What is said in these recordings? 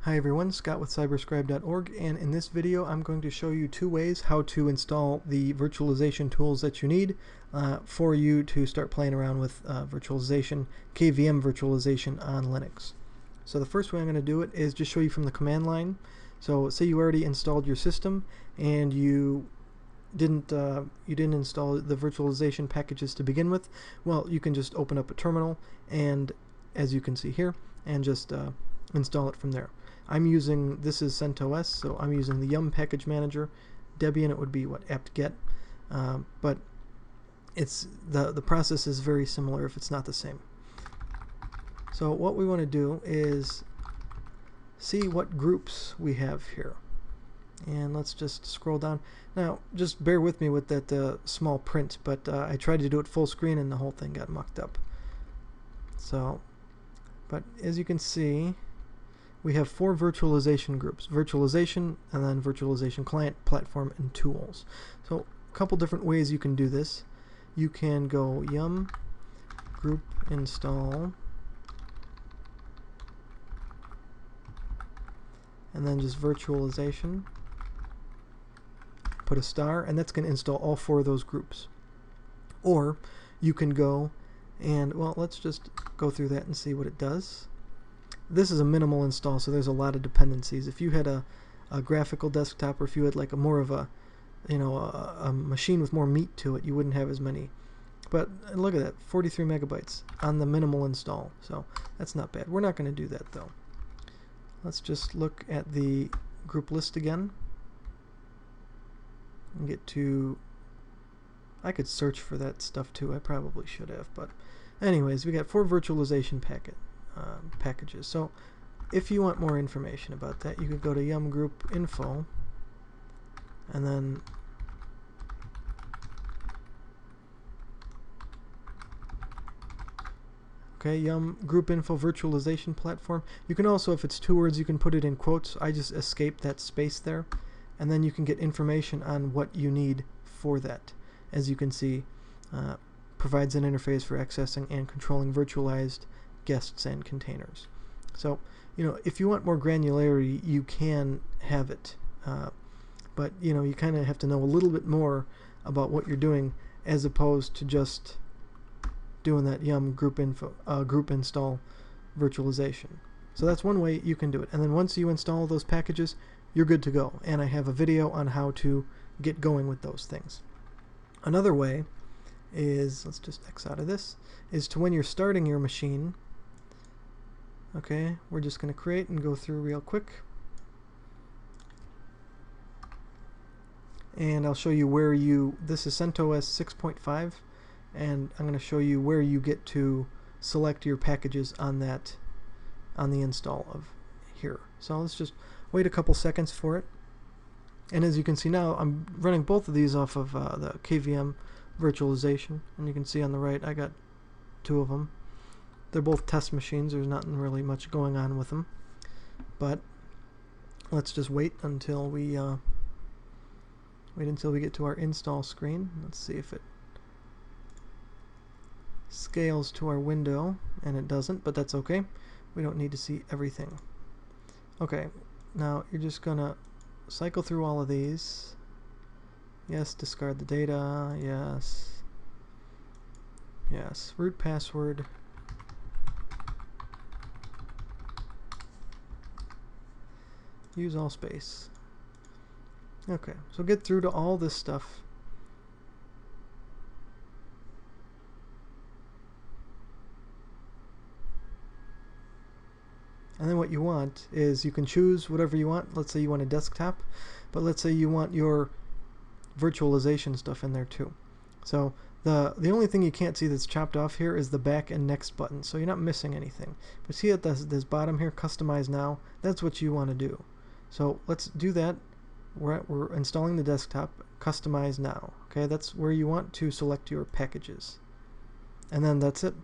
Hi everyone, Scott with CyberScribe.org, and in this video I'm going to show you two ways how to install the virtualization tools that you need for you to start playing around with virtualization, KVM virtualization on Linux. So the first way I'm going to do it is just show you from the command line. So say you already installed your system and you didn't install the virtualization packages to begin with. Well, you can just open up a terminal and, as you can see here, and just install it from there. This is CentOS, so I'm using the yum package manager. Debian, it would be apt-get, but it's the process is very similar if it's not the same. So what we want to do is see what groups we have here, and let's just scroll down. Now just bear with me with that small print, but I tried to do it full screen and the whole thing got mucked up. So, but as you can see, we have 4 virtualization groups: virtualization, and then virtualization client, platform, and tools. So a couple different ways you can do this. You can go yum group install, and then just virtualization, put a star, and that's going to install all 4 of those groups. Or you can go and, well, let's just go through that and see what it does. This is a minimal install, so there's a lot of dependencies. If you had a graphical desktop, or if you had like a more of a machine with more meat to it, you wouldn't have as many. But look at that, 43 megabytes on the minimal install, so that's not bad. We're not going to do that though. Let's just look at the group list again and get to, I could search for that stuff too, I probably should have, but anyways, we got 4 virtualization packages. So if you want more information about that, you could go to yum group info, and then yum group info virtualization platform. You can also, if it's 2 words, you can put it in quotes. I just escaped that space there, and then you can get information on what you need for that. As you can see, provides an interface for accessing and controlling virtualized guests and containers. So, if you want more granularity, you can have it, but you kind of have to know a little bit more about what you're doing, as opposed to just doing that yum group install virtualization. So that's one way you can do it, and then once you install those packages, you're good to go. And I have a video on how to get going with those things. Another way is, let's just X out of this, is to when you're starting your machine. Okay, we're just going to create and go through real quick. And I'll show you where this is CentOS 6.5, and I'm going to show you where you get to select your packages on the install of here. So let's just wait a couple seconds for it. And as you can see now, I'm running both of these off of the KVM virtualization, and you can see on the right I got 2 of them. They're both test machines. There's nothing really much going on with them, but let's just wait until we get to our install screen. Let's see if it scales to our window, and it doesn't, but that's okay. We don't need to see everything. Okay, now you're just gonna cycle through all of these. Yes, discard the data. Yes, root password. Use all space. Okay, so get through to all this stuff. And then what you want is, you can choose whatever you want. Let's say you want a desktop, but let's say you want your virtualization stuff in there too. So the only thing you can't see that's chopped off here is the back and next button, so you're not missing anything. But see at this bottom here, customize now, that's what you want to do. So let's do that. We're installing the desktop, customize now. Okay, that's where you want to select your packages. And then that's it.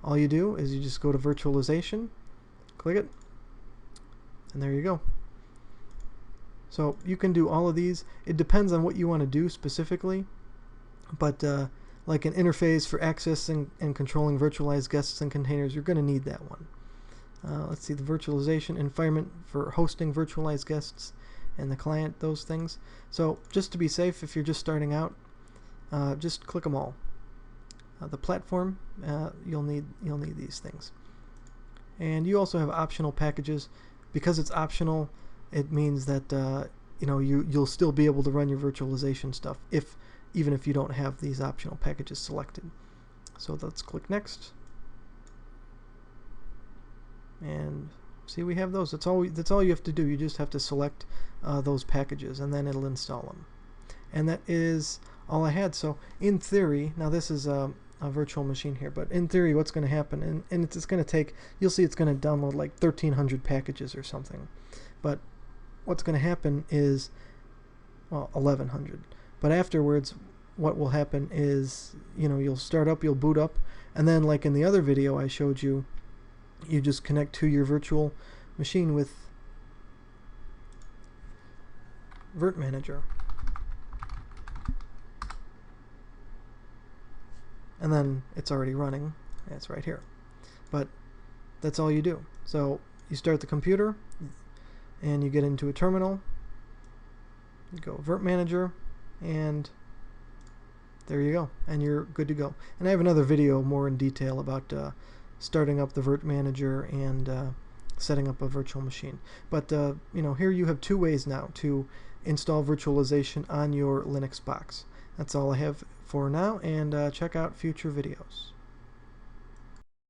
All you do is you just go to virtualization, click it, and there you go. So you can do all of these. It depends on what you want to do specifically, but like an interface for accessing and controlling virtualized guests and containers, you're going to need that one. let's see, the virtualization environment for hosting virtualized guests and the client, those things. So just to be safe, if you're just starting out, just click them all. The platform, you'll need these things. And you also have optional packages. Because it's optional, it means that you'll still be able to run your virtualization stuff even if you don't have these optional packages selected. So let's click next. And see, we have those. That's all you have to do. You just have to select those packages, and then it'll install them. And that is all I had. So in theory, now this is a virtual machine here, but in theory what's going to happen, and it's going to take, you'll see it's going to download like 1,300 packages or something. But what's going to happen is, well, 1,100. But afterwards, what will happen is, you'll start up, you'll boot up, and then like in the other video I showed you, you just connect to your virtual machine with Virt Manager. And then it's already running. It's right here. But that's all you do. So you start the computer and you get into a terminal. You go Virt Manager, and there you go. And you're good to go. And I have another video more in detail about starting up the Virt Manager and setting up a virtual machine. But here you have two ways now to install virtualization on your Linux box. That's all I have for now, and check out future videos.